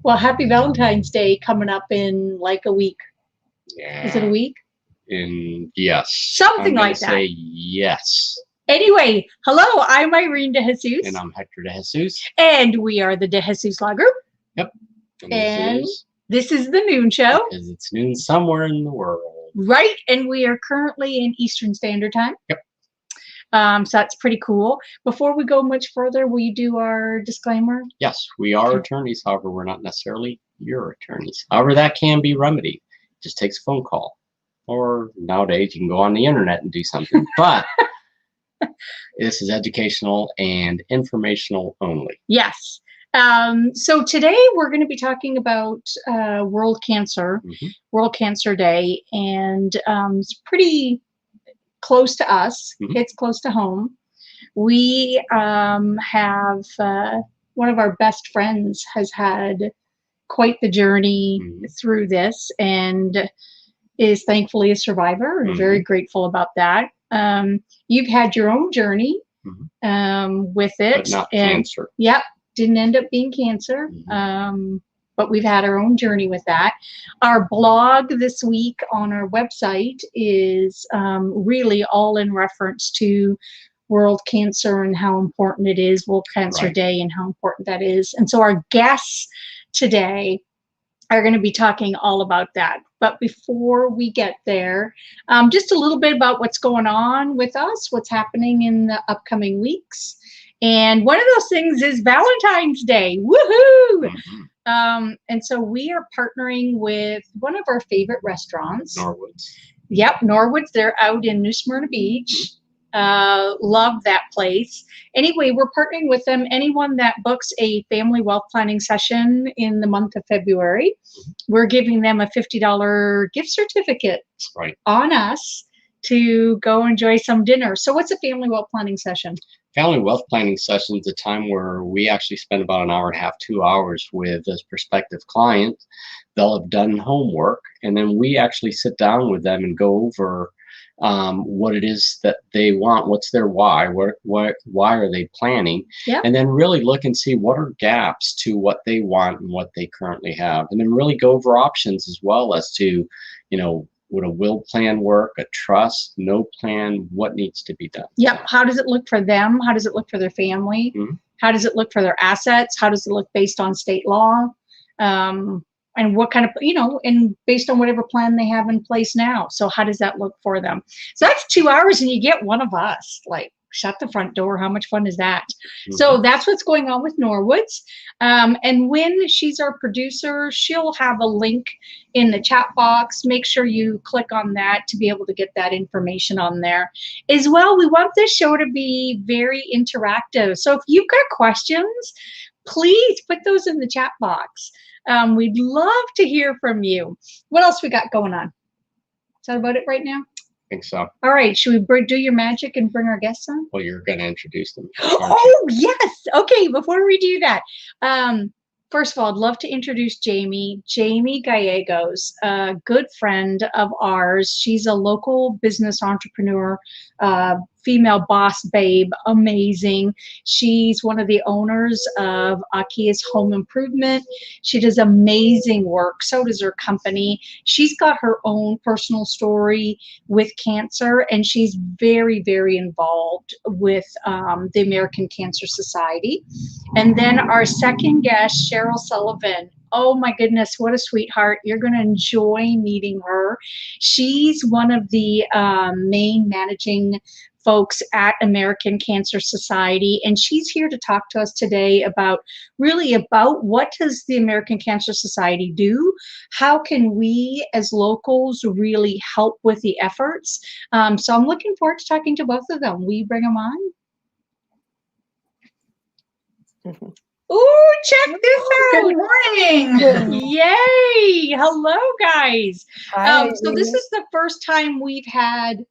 Well, happy Valentine's Day coming up in like a week. Yeah. Is it a week? Yes. Something I'm like that. Say yes. Anyway, hello, I'm Irene De Jesus. And I'm Hector De Jesus. And we are the De Jesus Law Group. Yep. And this is the Noon Show. Because it's noon somewhere in the world. Right. And we are currently in Eastern Standard Time. Yep. So that's pretty cool. Before we go much further, will you do our disclaimer? Yes, we are attorneys. However, we're not necessarily your attorneys. However, that can be remedied. It just takes a phone call. Or nowadays, you can go on the internet and do something. But this is educational and informational only. Yes. So today we're going to be talking about World Cancer, World Cancer Day, and it's pretty close to us. It's close to home. We have one of our best friends has had quite the journey through this and is thankfully a survivor and very grateful about that. You've had your own journey with it. But not cancer. Yep. Didn't end up being cancer. But we've had our own journey with that. Our blog this week on our website is really all in reference to World Cancer and how important it is, World Cancer Day and how important that is. And so our guests today are going to be talking all about that. But before we get there, just a little bit about what's going on with us, what's happening in the upcoming weeks. And one of those things is Valentine's Day. Woohoo! And so we are partnering with one of our favorite restaurants. Norwood's. Yep, Norwood's. They're out in New Smyrna Beach. Love that place. Anyway, we're partnering with them. Anyone that books a family wealth planning session in the month of February, we're giving them a $50 gift certificate on us to go enjoy some dinner. So what's a family wealth planning session? Family wealth planning session is a time where we actually spend about an hour and a half, 2 hours with this prospective client. They'll have done homework, and then we actually sit down with them and go over what it is that they want, what's their why, why are they planning, and then really look and see what are gaps to what they want and what they currently have, and then really go over options as well as to, would a will plan work, a trust, no plan, what needs to be done? Yep. How does it look for them? How does it look for their family? How does it look for their assets? How does it look based on state law? And what kind of, and based on whatever plan they have in place now. So how does that look for them? So that's 2 hours and you get one of us. Like, shut the front door. How much fun is that? So that's what's going on with Norwood's. And when she's our producer, she'll have a link in the chat box. Make sure you click on that to be able to get that information on there. As well, we want this show to be very interactive. So if you've got questions, please put those in the chat box. We'd love to hear from you. What else we got going on? Is that about it right now? I think so. All right. Should we do your magic and bring our guests on? Well, you're going to introduce them. Oh, yes. Okay. Before we do that, first of all, I'd love to introduce Jami. Jami Gallegos, a good friend of ours. She's a local business entrepreneur, female boss babe, amazing. She's one of the owners of Akia's Home Improvement. She does amazing work. So does her company. She's got her own personal story with cancer, and she's very, very involved with the American Cancer Society. And then our second guest, Cheryl Sullivan. Oh my goodness, what a sweetheart. You're going to enjoy meeting her. She's one of the main managing folks at American Cancer Society, and she's here to talk to us today about what does the American Cancer Society do? How can we as locals really help with the efforts? So I'm looking forward to talking to both of them. Will you bring them on? Ooh, check this out. Good morning. Yay. Hello, guys. Hi, So this is the first time we've had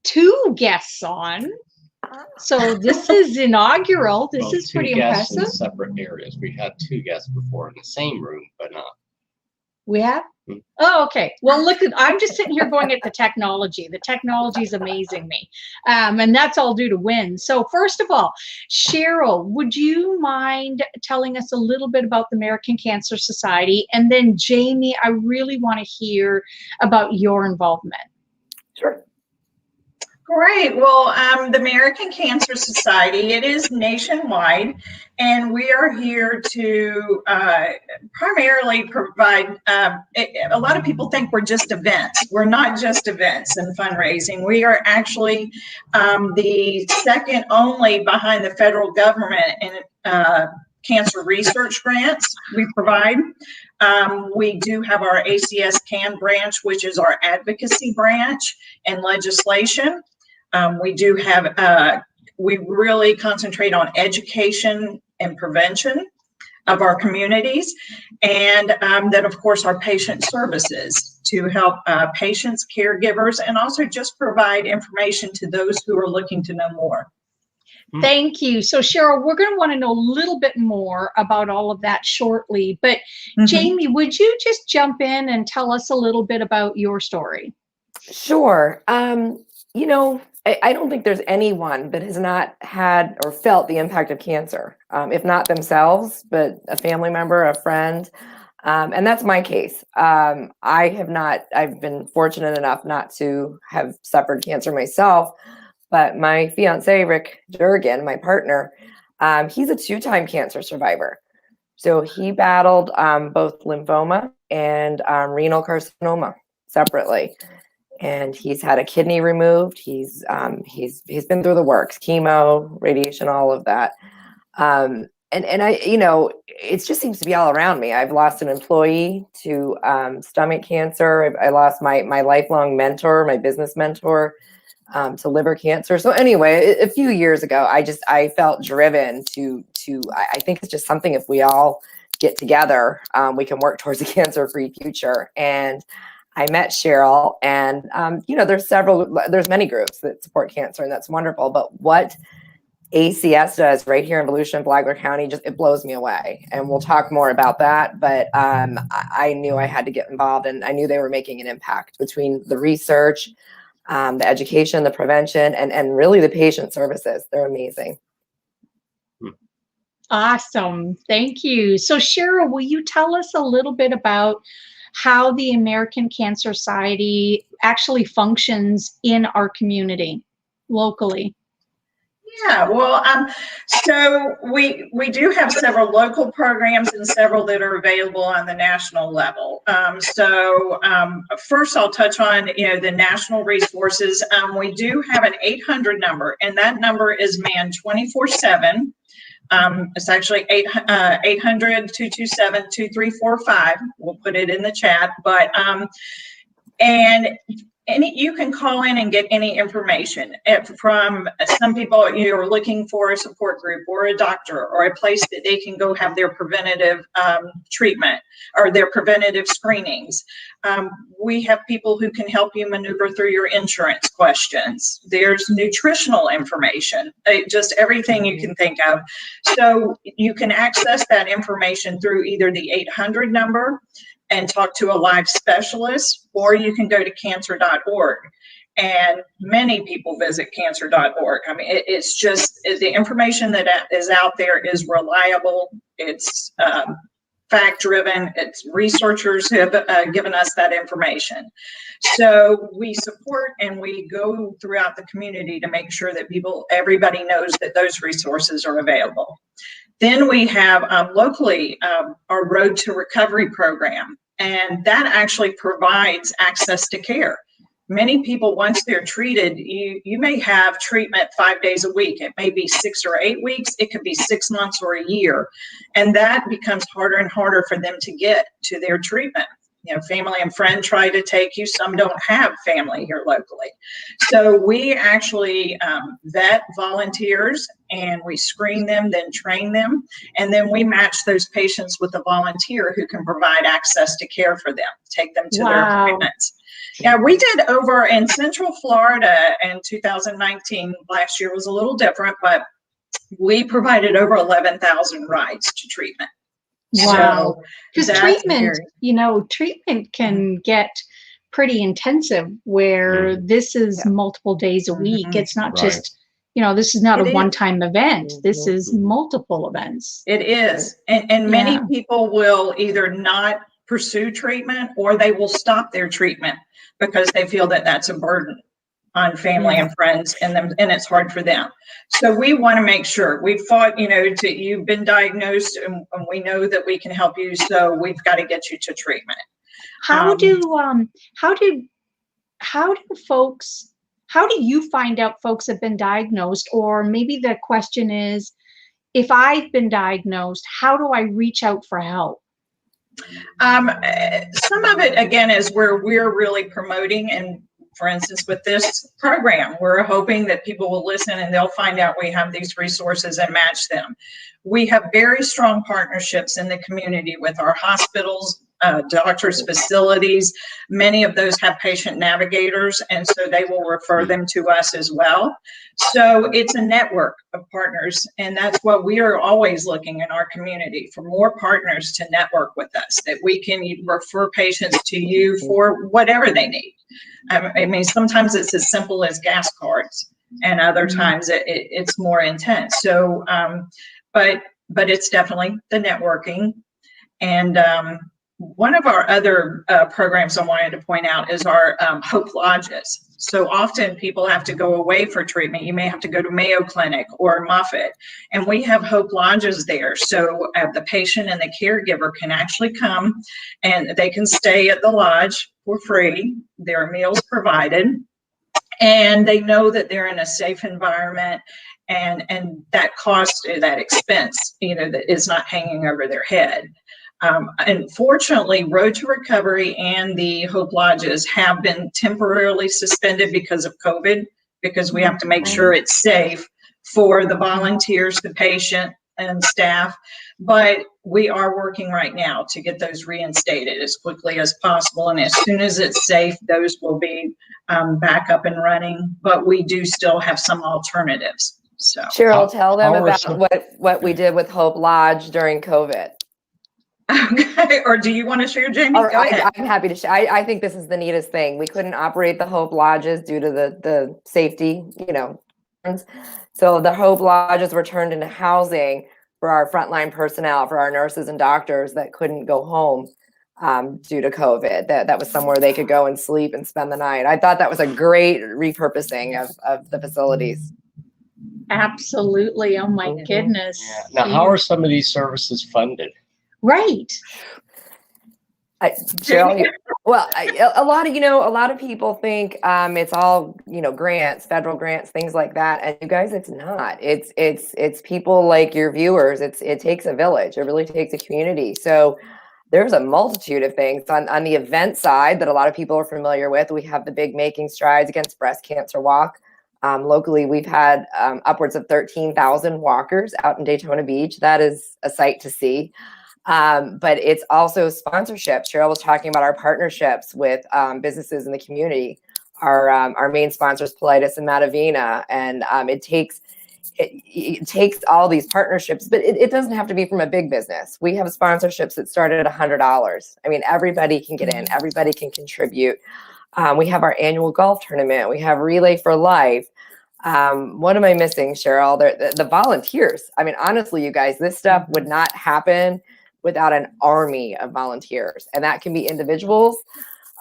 two guests on. So this is inaugural. This is pretty impressive. In separate areas. We had two guests before in the same room, but not. We have? Oh, okay. Well, look, I'm just sitting here going at the technology. The technology is amazing me. And that's all due to Win. So first of all, Cheryl, would you mind telling us a little bit about the American Cancer Society? And then Jami, I really want to hear about your involvement. Sure. Great. Well, the American Cancer Society, it is nationwide, and we are here to primarily provide, a lot of people think we're just events. We're not just events and fundraising. We are actually the second only behind the federal government in cancer research grants we provide. We do have our ACS CAN branch, which is our advocacy branch and legislation. We do have, we really concentrate on education and prevention of our communities. And then, of course, our patient services to help patients, caregivers, and also just provide information to those who are looking to know more. Thank you. So Cheryl, we're going to want to know a little bit more about all of that shortly. But Jami, would you just jump in and tell us a little bit about your story? Sure. You know, I don't think there's anyone that has not had or felt the impact of cancer, if not themselves, but a family member, a friend. And that's my case. I've been fortunate enough not to have suffered cancer myself, but my fiance, Rick Durgan, my partner, he's a 2-time cancer survivor. So he battled both lymphoma and renal carcinoma separately. And he's had a kidney removed. He's been through the works, chemo, radiation, all of that. And I, you know, it just seems to be all around me. I've lost an employee to stomach cancer. I lost my lifelong mentor, my business mentor, to liver cancer. So anyway, a few years ago, I felt driven to I think it's just something, if we all get together, we can work towards a cancer-free future. And I met Cheryl, and you know, there's many groups that support cancer, and that's wonderful. But what ACS does right here in Volusia and Flagler County, it blows me away. And we'll talk more about that. But I knew I had to get involved, and I knew they were making an impact between the research, the education, the prevention, and really the patient services. They're amazing. Awesome. Thank you. So Cheryl, will you tell us a little bit about how the American Cancer Society actually functions in our community locally? Yeah, well, so we do have several local programs and several that are available on the national level. First I'll touch on, you know, the national resources. We do have an 800 number, and that number is manned 24/7. It's actually 800-227-2345. We'll put it in the chat, but you can call in and get any information from some people. You're looking for a support group or a doctor or a place that they can go have their preventative treatment or their preventative screenings. We have people who can help you maneuver through your insurance questions. There's nutritional information, just everything you can think of. So you can access that information through either the 800 number and talk to a live specialist, or you can go to cancer.org. And many people visit cancer.org. I mean, it's just, the information that is out there is reliable. It's fact-driven. It's researchers who have given us that information. So we support and we go throughout the community to make sure that everybody knows that those resources are available. Then we have locally our Road to Recovery program, and that actually provides access to care. Many people, once they're treated, you may have treatment 5 days a week. It may be 6 or 8 weeks. It could be 6 months or a year. And that becomes harder and harder for them to get to their treatment. You know, family and friend try to take you. Some don't have family here locally. So we actually vet volunteers, and we screen them, then train them. And then we match those patients with a volunteer who can provide access to care for them, take them to their appointments. Yeah, we did over in Central Florida in 2019. Last year was a little different, but we provided over 11,000 rides to treatment. Wow. So Because that's treatment, very, treatment can get pretty intensive where Mhm. this is Yeah. multiple days a week. Mhm. It's not Right. just, this is not a It is. one-time event. This Mhm. is Mhm. multiple events. It is. And Yeah. many people will either not pursue treatment or they will stop their treatment because they feel that that's a burden on family Yeah. and friends and them, and it's hard for them. So we want to make sure we've fought, you've been diagnosed and we know that we can help you. So we've got to get you to treatment. How how do how do folks how do you find out folks have been diagnosed? Or maybe the question is, if I've been diagnosed, how do I reach out for help? Some of it, again, is where we're really promoting. And for instance, with this program, we're hoping that people will listen and they'll find out we have these resources and match them. We have very strong partnerships in the community with our hospitals, doctors' facilities. Many of those have patient navigators, and so they will refer them to us as well. So it's a network of partners, and that's what we are always looking in our community for, more partners to network with us, that we can refer patients to you for whatever they need. I mean, sometimes it's as simple as gas cards, and other times it's more intense. So, but it's definitely the networking. And one of our other programs I wanted to point out is our Hope Lodges. So often people have to go away for treatment. You may have to go to Mayo Clinic or Moffitt, and we have Hope Lodges there. So the patient and the caregiver can actually come and they can stay at the lodge for free. There are meals provided, and they know that they're in a safe environment, and that cost, that expense, that is not hanging over their head. Unfortunately, Road to Recovery and the Hope Lodges have been temporarily suspended because of COVID, because we have to make sure it's safe for the volunteers, the patient, and staff. But we are working right now to get those reinstated as quickly as possible. And as soon as it's safe, those will be back up and running. But we do still have some alternatives. So, Cheryl, tell them how are about some- what we did with Hope Lodge during COVID. okay. Or do you want to share, Jamie? Go ahead. I'm happy to share. I think this is the neatest thing. We couldn't operate the Hope Lodges due to the safety, so the Hope Lodges were turned into housing for our frontline personnel, for our nurses and doctors that couldn't go home due to COVID. That was somewhere they could go and sleep and spend the night. I thought that was a great repurposing of the facilities. Absolutely. Oh my goodness. Yeah. Now, how are some of these services funded? Right. Cheryl, well, a lot of people think it's all grants, federal grants, things like that, and you guys, it's not. It's people like your viewers. It takes a village. It really takes a community. So there's a multitude of things on the event side that a lot of people are familiar with. We have the big Making Strides Against Breast Cancer walk. Locally, we've had upwards of 13,000 walkers out in Daytona Beach. That is a sight to see. But it's also sponsorship. Cheryl was talking about our partnerships with businesses in the community. Our main sponsors, Politis and Matavina, and it takes all these partnerships, but it doesn't have to be from a big business. We have sponsorships that start at $100. I mean, everybody can get in, everybody can contribute. We have our annual golf tournament. We have Relay for Life. What am I missing, Cheryl? The volunteers. I mean, honestly, you guys, this stuff would not happen without an army of volunteers. And that can be individuals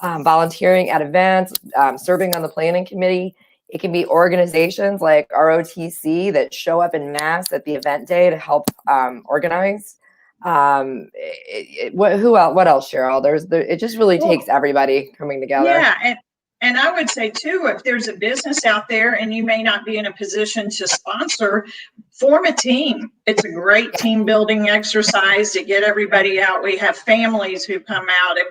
volunteering at events, serving on the planning committee. It can be organizations like ROTC that show up in mass at the event day to help organize. What else, Cheryl? It just really takes everybody coming together. Yeah, and I would say too, if there's a business out there and you may not be in a position to sponsor, form a team. It's a great team building exercise to get everybody out. We have families who come out and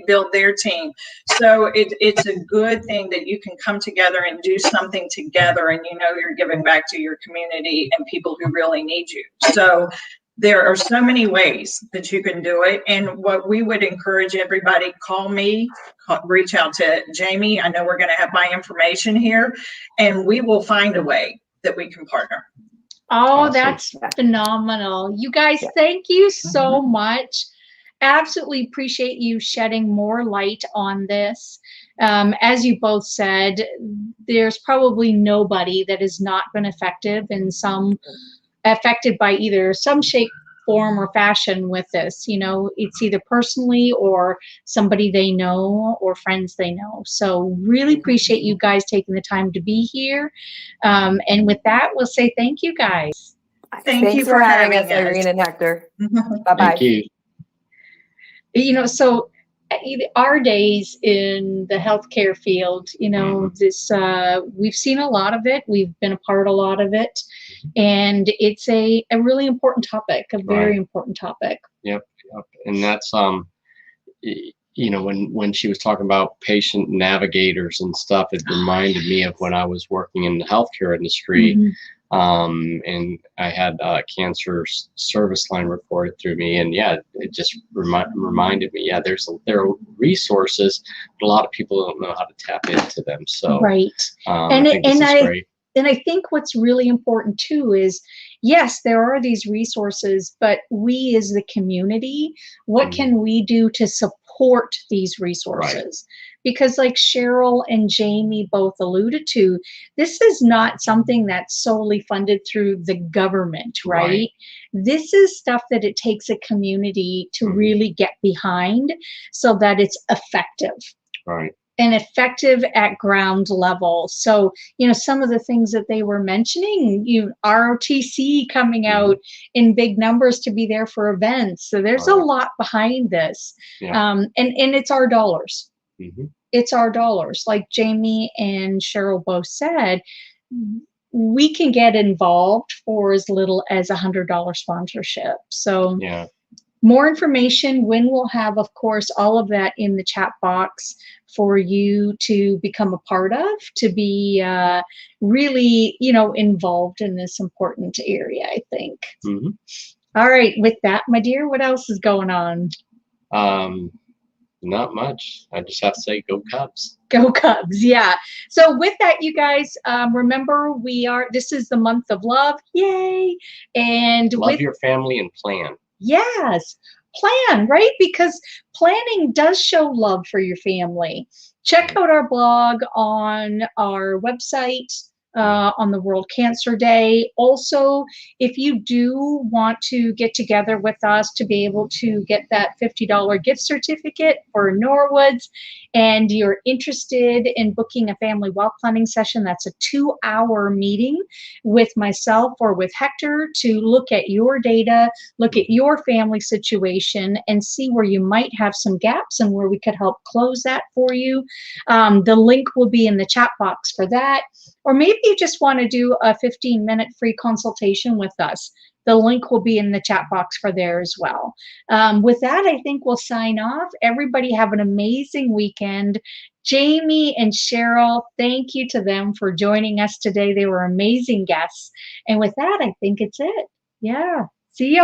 build their team. So it's a good thing that you can come together and do something together, and you're giving back to your community and people who really need you. So there are so many ways that you can do it. And what we would encourage everybody, call me, reach out to Jamie. I know we're going to have my information here, and we will find a way that we can partner. Oh, Awesome. that's phenomenal. You guys, Yeah. thank you so much. Absolutely appreciate you shedding more light on this. As you both said, there's probably nobody that has not been affected by either some shape, form, or fashion with this. You know, it's either personally or somebody they know or friends they know. So really appreciate you guys taking the time to be here. And with that, we'll say thank you guys. Thank you Thanks for having us, us. Irene and Hector. Bye-bye. Thank you. You know, so our days in the healthcare field, you know, this we've seen a lot of it. We've been a part of a lot of it, and it's a really important topic, a very important topic. Yep. And that's you know, when she was talking about patient navigators and stuff, it reminded me of when I was working in the healthcare industry. And I had cancer service line reported through me, and yeah, it just reminded me, yeah, there are resources, but a lot of people don't know how to tap into them. So Right. I think this is great. And I think what's really important too is, yes, there are these resources, but we as the community, what can we do to support these resources? Because like Cheryl and Jami both alluded to, this is not something that's solely funded through the government, right? This is stuff that it takes a community to really get behind so that it's effective. Right. And effective at ground level. So, you know, some of the things that they were mentioning, ROTC coming out in big numbers to be there for events. So there's a lot behind this. And it's our dollars. It's our dollars. Like Jami and Cheryl both said, we can get involved for as little as $100 sponsorship. So more information, when we'll have, of course, all of that in the chat box for you to become a part of, to be really, you know, involved in this important area, I think. All right, with that, my dear, what else is going on? Not much. I just have to say, go Cubs. Go Cubs, yeah. So with that, you guys, remember this is the month of love, yay. And love your family and plan. Yes, plan, right? Because planning does show love for your family. Check out our blog on our website on the World Cancer Day. Also, if you do want to get together with us to be able to get that $50 gift certificate for Norwoods, and you're interested in booking a family wealth planning session, that's a 2-hour meeting with myself or with Hector to look at your data, look at your family situation, and see where you might have some gaps and where we could help close that for you. The link will be in the chat box for that. Or maybe you just want to do a 15-minute free consultation with us. The link will be in the chat box for there as well. With that, I think we'll sign off. Everybody have an amazing weekend. Jami and Cheryl, thank you to them for joining us today. They were amazing guests. And with that, I think it's it. Yeah. See you all.